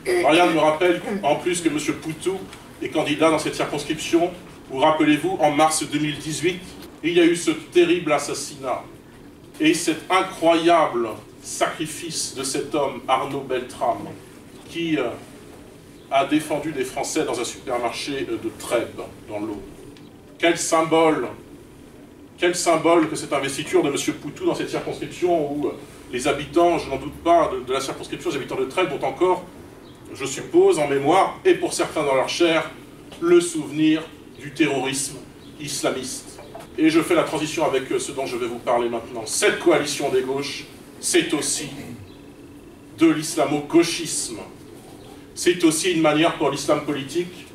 Marianne me rappelle en plus que M. Poutou est candidat dans cette circonscription. Vous rappelez-vous, en mars 2018, il y a eu ce terrible assassinat et cet incroyable sacrifice de cet homme, Arnaud Beltrame, qui a défendu des Français dans un supermarché de Trèbes, dans l'Aube. Quel symbole que cette investiture de M. Poutou dans cette circonscription où les habitants, je n'en doute pas, de la circonscription, les habitants de Trèbes ont encore, je suppose, en mémoire, et pour certains dans leur chair, le souvenir du terrorisme islamiste. Et je fais la transition avec ce dont je vais vous parler maintenant. Cette coalition des gauches, c'est aussi de l'islamo-gauchisme. C'est aussi une manière pour l'islam politique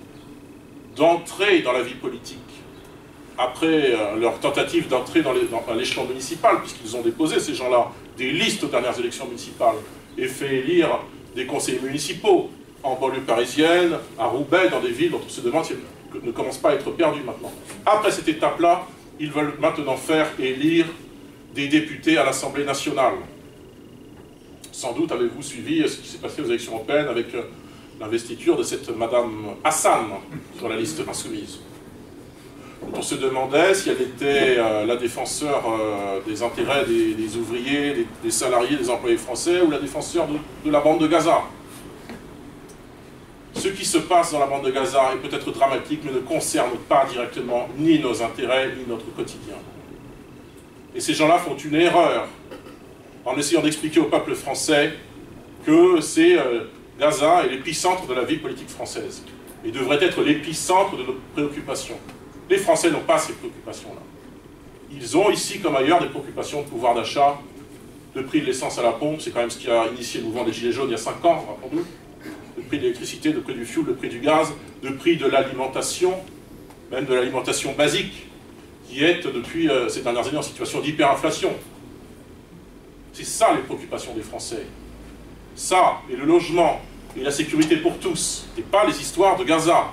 d'entrer dans la vie politique. Après leur tentative d'entrer dans l'échelon municipal, puisqu'ils ont déposé, ces gens-là, des listes aux dernières élections municipales, et fait élire des conseillers municipaux, en banlieue parisienne, à Roubaix, dans des villes dont on se demande si elles ne commencent pas à être perdues maintenant. Après cette étape-là, ils veulent maintenant faire élire des députés à l'Assemblée nationale. Sans doute avez-vous suivi ce qui s'est passé aux élections européennes avec l'investiture de cette Madame Hassan sur la liste insoumise. On se demandait si elle était la défenseur des intérêts des ouvriers, des salariés, des employés français, ou la défenseur de la bande de Gaza. Ce qui se passe dans la bande de Gaza est peut-être dramatique, mais ne concerne pas directement ni nos intérêts, ni notre quotidien. Et ces gens-là font une erreur en essayant d'expliquer au peuple français que c'est Gaza est l'épicentre de la vie politique française, et devrait être l'épicentre de nos préoccupations. Les Français n'ont pas ces préoccupations-là. Ils ont ici, comme ailleurs, des préoccupations de pouvoir d'achat, de prix de l'essence à la pompe, c'est quand même ce qui a initié le mouvement des Gilets jaunes il y a 5 ans, rappelons-nous, le prix de l'électricité, le prix du fioul, le prix du gaz, le prix de l'alimentation, même de l'alimentation basique, qui est depuis ces dernières années en situation d'hyperinflation. C'est ça les préoccupations des Français. Ça, et le logement, et la sécurité pour tous, et pas les histoires de Gaza.